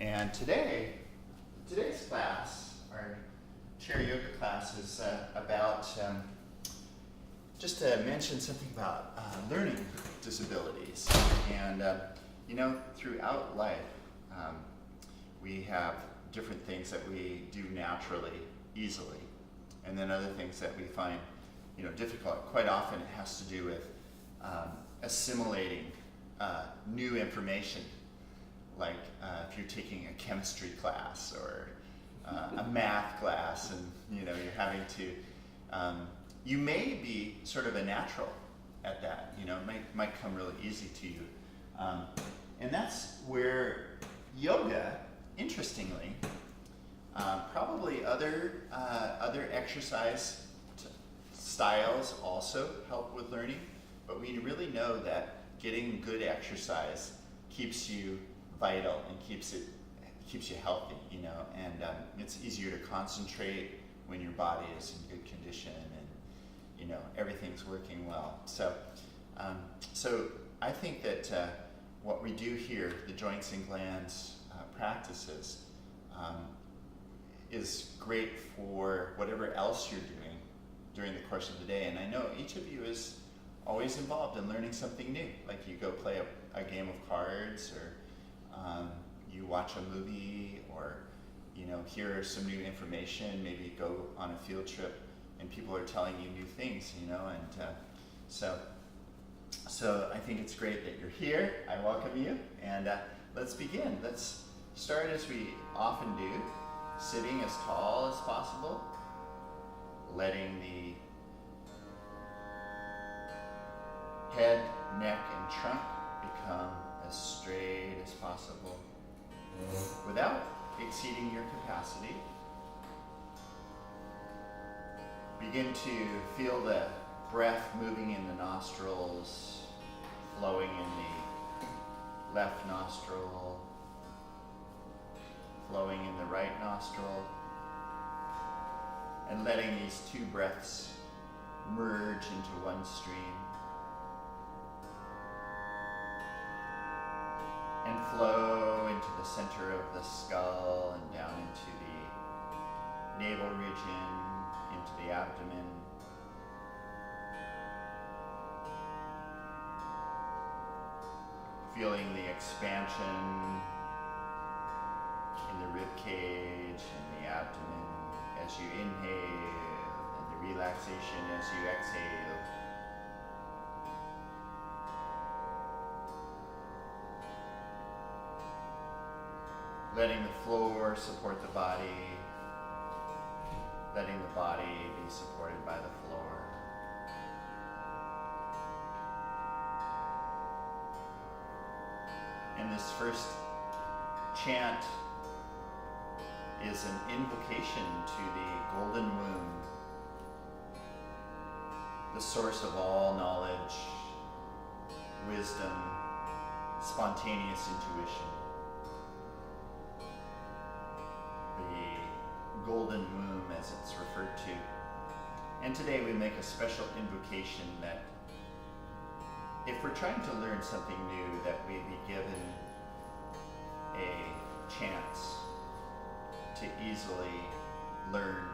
And today's class, our chair yoga class, is about just to mention something about learning disabilities. And throughout life, we have different things that we do naturally, easily, and then other things that we find, difficult. Quite often, it has to do with assimilating new information. Like if you're taking a chemistry class or a math class, and you're having to, you may be sort of a natural at that. It might come really easy to you, and that's where yoga, interestingly, probably other exercise styles also help with learning, but we really know that getting good exercise keeps you vital and keeps you healthy, and it's easier to concentrate when your body is in good condition and everything's working well. So I think that what we do here, the joints and glands practices, is great for whatever else you're doing during the course of the day. And I know each of you is always involved in learning something new, like you go play a game of cards, or you watch a movie, or hear some new information, maybe go on a field trip and people are telling you new things, and so I think it's great that you're here. I welcome you, and let's begin. Let's start as we often do, sitting as tall as possible, letting the head, neck, and trunk become as straight as possible without exceeding your capacity. Begin to feel the breath moving in the nostrils, flowing in the left nostril, flowing in the right nostril, and letting these two breaths merge into one stream and flow into the center of the skull and down into the navel region, into the abdomen. Feeling the expansion in the rib cage and the abdomen as you inhale, and the relaxation as you exhale. Letting the floor support the body, letting the body be supported by the floor. And this first chant is an invocation to the golden womb, the source of all knowledge, wisdom, spontaneous intuition. The golden womb, as it's referred to. And today we make a special invocation that if we're trying to learn something new, that we be given a chance to easily learn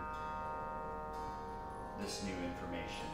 this new information.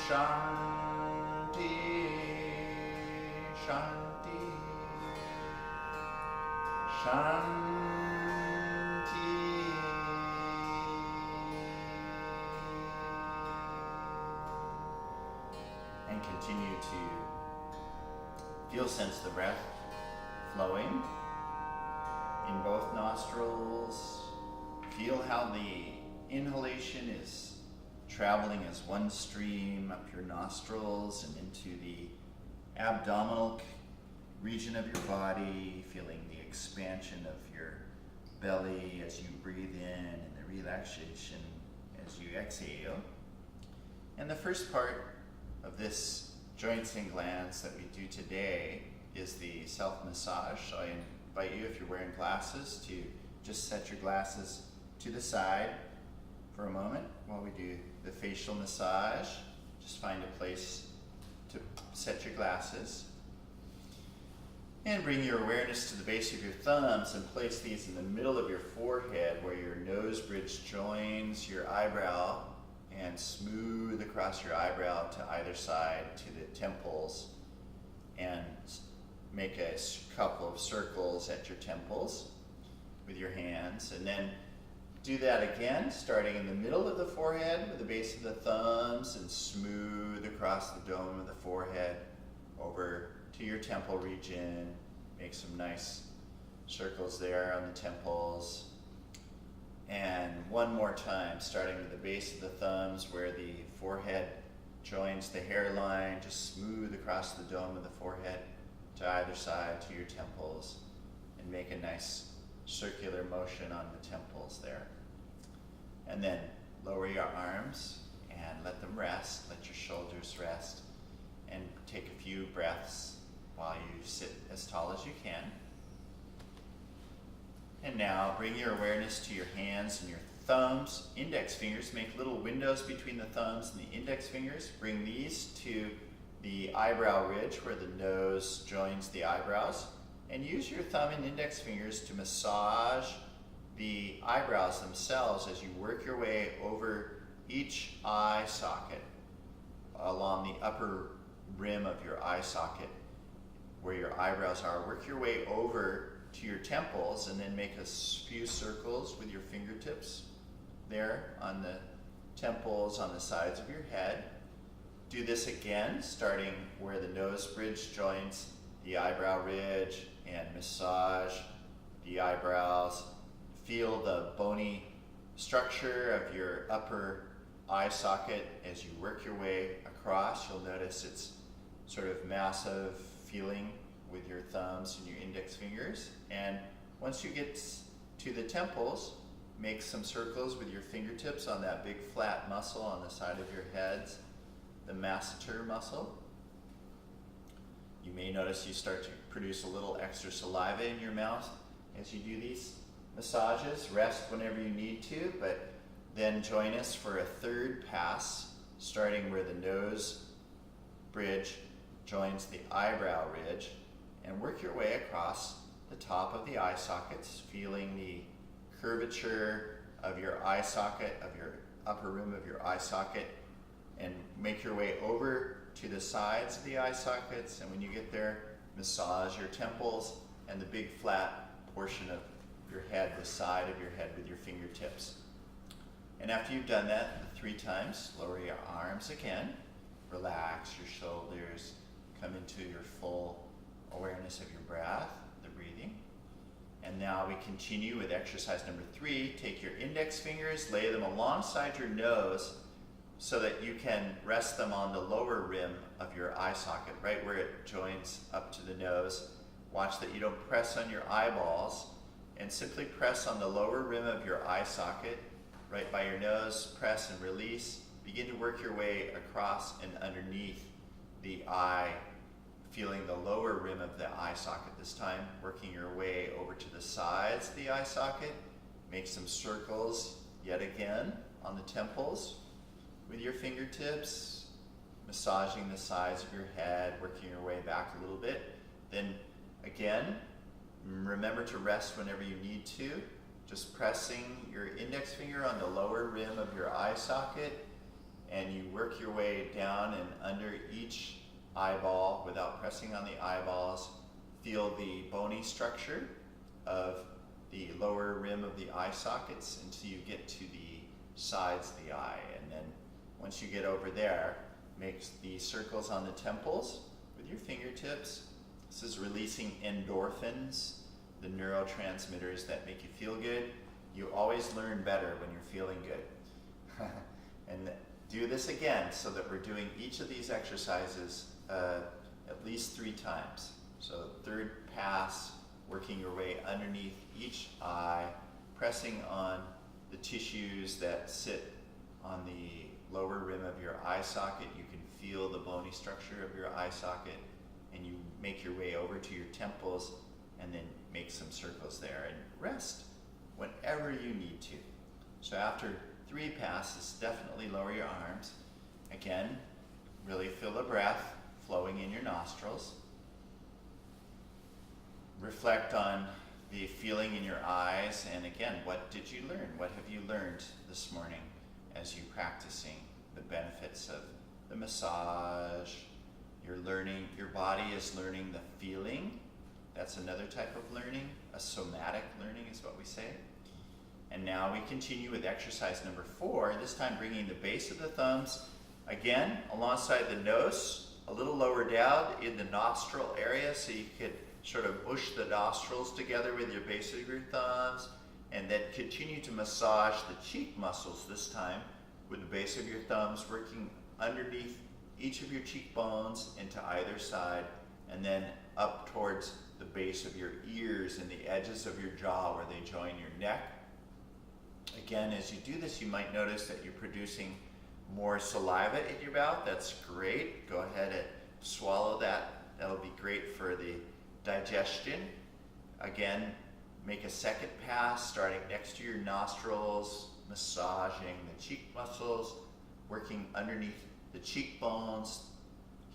Shanti. Shanti. and continue to sense the breath flowing in both nostrils. Feel how the inhalation is traveling as one stream up your nostrils and into the abdominal region of your body, feeling the expansion of your belly as you breathe in and the relaxation as you exhale. And the first part of this joints and glands that we do today is the self-massage. So I invite you, if you're wearing glasses, to just set your glasses to the side for a moment while we do the facial massage. Just find a place to set your glasses. And bring your awareness to the base of your thumbs and place these in the middle of your forehead where your nose bridge joins your eyebrow, and smooth across your eyebrow to either side to the temples, and make a couple of circles at your temples with your hands. And then do that again, starting in the middle of the forehead with the base of the thumbs, and smooth across the dome of the forehead over to your temple region. Make some nice circles there on the temples. And one more time, starting with the base of the thumbs where the forehead joins the hairline, just smooth across the dome of the forehead to either side to your temples, and make a nice circular motion on the temples there. And then lower your arms and let them rest, let your shoulders rest, and take a few breaths while you sit as tall as you can. And now bring your awareness to your hands and your thumbs, index fingers. Make little windows between the thumbs and the index fingers. Bring these to the eyebrow ridge where the nose joins the eyebrows. And use your thumb and index fingers to massage the eyebrows themselves as you work your way over each eye socket along the upper rim of your eye socket where your eyebrows are. Work your way over to your temples, and then make a few circles with your fingertips there on the temples, on the sides of your head. Do this again, starting where the nose bridge joins the eyebrow ridge, and massage the eyebrows. Feel the bony structure of your upper eye socket as you work your way across. You'll notice it's sort of massive feeling with your thumbs and your index fingers. And once you get to the temples, make some circles with your fingertips on that big flat muscle on the side of your heads, the masseter muscle. You may notice you start to produce a little extra saliva in your mouth as you do these massages. Rest whenever you need to, but then join us for a third pass, starting where the nose bridge joins the eyebrow ridge, and work your way across the top of the eye sockets, feeling the curvature of your eye socket, of your upper rim of your eye socket, and make your way over to the sides of the eye sockets. And when you get there, massage your temples and the big flat portion of your head, the side of your head, with your fingertips. And after you've done that 3 times, lower your arms again, relax your shoulders, come into your full awareness of your breath, the breathing. And now we continue with exercise number 3. Take your index fingers, lay them alongside your nose so that you can rest them on the lower rim of your eye socket, right where it joins up to the nose. Watch that you don't press on your eyeballs, and simply press on the lower rim of your eye socket, right by your nose. Press and release. Begin to work your way across and underneath the eye, feeling the lower rim of the eye socket this time, working your way over to the sides of the eye socket. Make some circles yet again on the temples with your fingertips, massaging the sides of your head, working your way back a little bit. Then again, remember to rest whenever you need to, just pressing your index finger on the lower rim of your eye socket, and you work your way down and under each eyeball without pressing on the eyeballs. Feel the bony structure of the lower rim of the eye sockets until you get to the sides of the eye. And then once you get over there, make the circles on the temples with your fingertips. This is releasing endorphins, the neurotransmitters that make you feel good. You always learn better when you're feeling good. And do this again so that we're doing each of these exercises at least 3 times. So third pass, working your way underneath each eye, pressing on the tissues that sit on the lower rim of your eye socket. You can feel the bony structure of your eye socket, and you make your way over to your temples and then make some circles there and rest whenever you need to. So after 3 passes, definitely lower your arms. Again, really feel the breath flowing in your nostrils. Reflect on the feeling in your eyes, and again, what did you learn? What have you learned this morning as you're practicing the benefits of the massage? You're learning, your body is learning the feeling. That's another type of learning. A somatic learning is what we say. And now we continue with exercise number 4, this time bringing the base of the thumbs, again, alongside the nose, a little lower down in the nostril area, so you could sort of push the nostrils together with your base of your thumbs, and then continue to massage the cheek muscles this time with the base of your thumbs, working underneath each of your cheekbones into either side, and then up towards the base of your ears and the edges of your jaw where they join your neck. Again, as you do this, you might notice that you're producing more saliva in your mouth. That's great. Go ahead and swallow that. That'll be great for the digestion. Again, make a second pass starting next to your nostrils, massaging the cheek muscles, working underneath the cheekbones.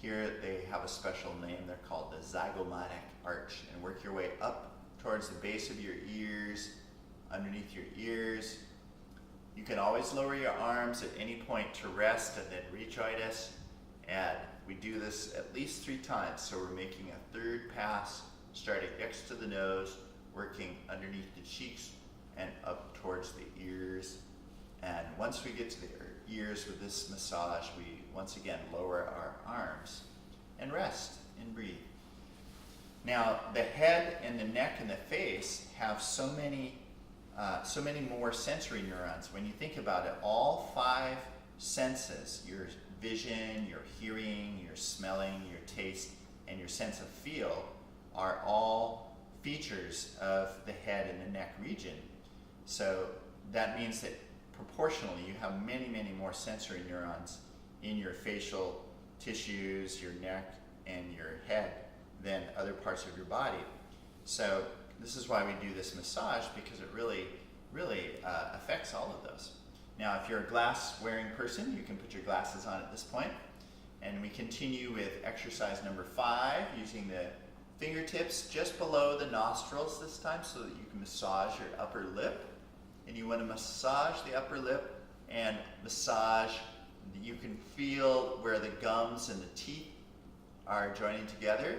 Here they have a special name. They're called the zygomatic arch. And work your way up towards the base of your ears, underneath your ears. You can always lower your arms at any point to rest and then rejoin us. And we do this at least 3 times. So we're making a 3rd pass, starting next to the nose, working underneath the cheeks and up towards the ears. And once we get to the ears with this massage, we once again lower our arms and rest and breathe. Now, the head and the neck and the face have so many more sensory neurons. When you think about it, all 5 senses, your vision, your hearing, your smelling, your taste, and your sense of feel, are all features of the head and the neck region. So that means that proportionally you have many, many more sensory neurons in your facial tissues, your neck, and your head than other parts of your body. So this is why we do this massage, because it really affects all of those. Now, if you're a glass-wearing person, you can put your glasses on at this point. And we continue with exercise number 5, using the fingertips just below the nostrils this time so that you can massage your upper lip. And you want to massage the upper lip and massage, you can feel where the gums and the teeth are joining together.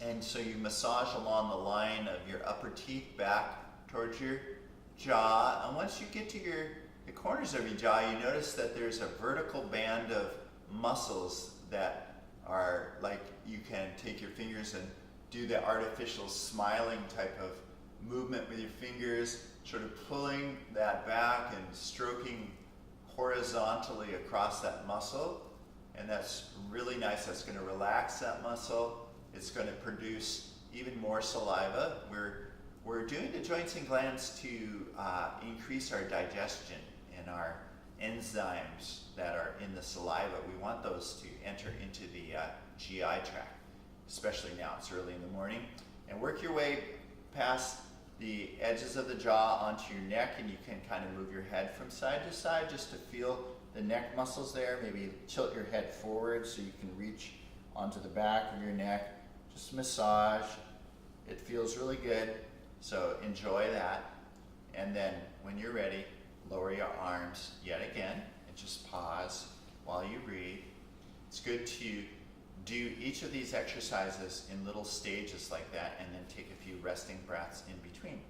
And so you massage along the line of your upper teeth back towards your jaw. And once you get to the corners of your jaw, you notice that there's a vertical band of muscles that are like, you can take your fingers and do the artificial smiling type of movement with your fingers, sort of pulling that back and stroking horizontally across that muscle. And that's really nice. That's going to relax that muscle. It's going to produce even more saliva. We're doing the joints and glands to increase our digestion and our enzymes that are in the saliva. We want those to enter into the GI tract, especially now. It's early in the morning. And work your way past the edges of the jaw onto your neck, and you can kind of move your head from side to side just to feel the neck muscles there. Maybe tilt your head forward so you can reach onto the back of your neck. Just massage. It feels really good, so enjoy that. And then when you're ready, lower your arms yet again and just pause while you breathe. It's good to do each of these exercises in little stages like that, and then take a few resting breaths in between.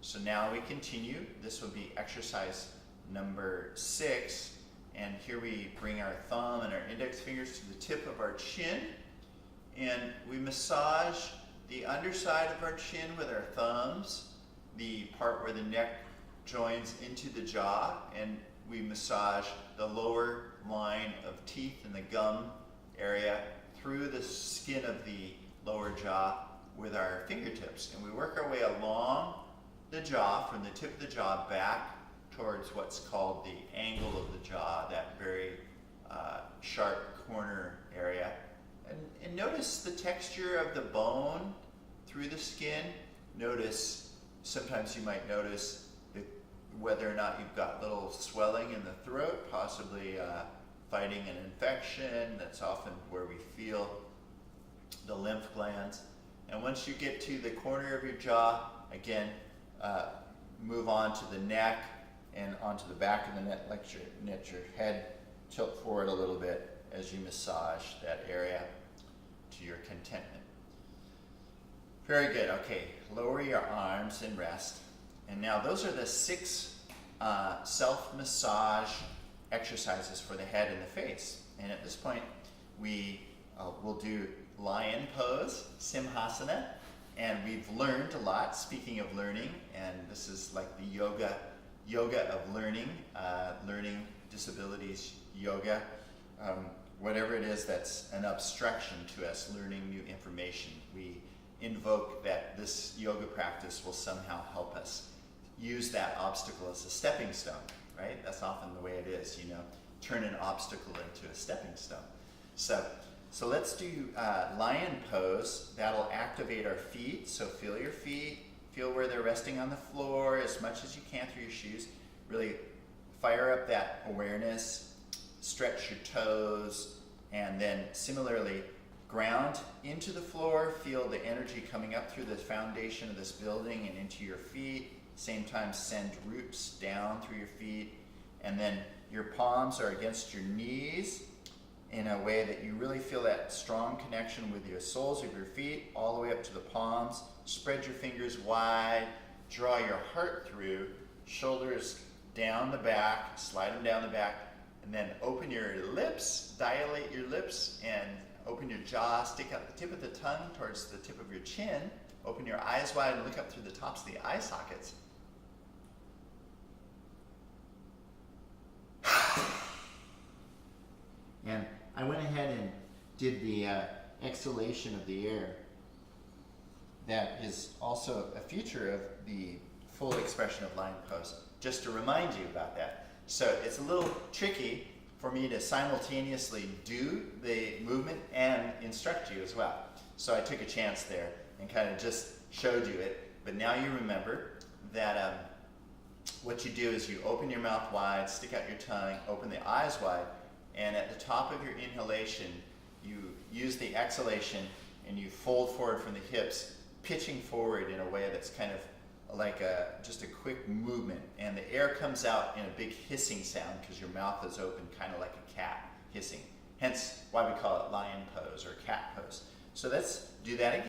So now we continue. This will be exercise number 6, And here we bring our thumb and our index fingers to the tip of our chin, and we massage the underside of our chin with our thumbs, the part where the neck joins into the jaw, and we massage the lower line of teeth and the gum area through the skin of the lower jaw with our fingertips. And we work our way along the jaw, from the tip of the jaw back towards what's called the angle of the jaw, that very sharp corner area. And notice the texture of the bone through the skin. Notice, sometimes you might notice whether or not you've got little swelling in the throat, possibly fighting an infection. That's often where we feel the lymph glands. And once you get to the corner of your jaw, again, move on to the neck and onto the back of the neck, let your head tilt forward a little bit as you massage that area to your contentment. Very good. Okay, lower your arms and rest. And now those are the 6 self-massage exercises for the head and the face. And at this point, we will do lion pose, simhasana, and we've learned a lot. Speaking of learning, and this is like the yoga of learning, learning disabilities yoga, whatever it is that's an obstruction to us learning new information. We invoke that this yoga practice will somehow help us use that obstacle as a stepping stone, right? That's often the way it is, you know, turn an obstacle into a stepping stone. So let's do lion pose. That'll activate our feet, so feel your feet, feel where they're resting on the floor as much as you can through your shoes. Really fire up that awareness, stretch your toes, and then similarly ground into the floor, feel the energy coming up through the foundation of this building and into your feet. Same time, send roots down through your feet, and then your palms are against your knees in a way that you really feel that strong connection with your soles of your feet all the way up to the palms. Spread your fingers wide, draw your heart through, shoulders down the back, slide them down the back, and then open your lips, dilate your lips, and open your jaw, stick out the tip of the tongue towards the tip of your chin, open your eyes wide and look up through the tops of the eye sockets. And I went ahead and did the exhalation of the air. That is also a feature of the full expression of lion pose, just to remind you about that. So it's a little tricky for me to simultaneously do the movement and instruct you as well. So I took a chance there and kind of just showed you it. But now you remember that what you do is you open your mouth wide, stick out your tongue, open the eyes wide, and at the top of your inhalation, you use the exhalation and you fold forward from the hips, pitching forward in a way that's kind of like just a quick movement. And the air comes out in a big hissing sound because your mouth is open, kind of like a cat hissing. Hence why we call it lion pose or cat pose. So let's do that again.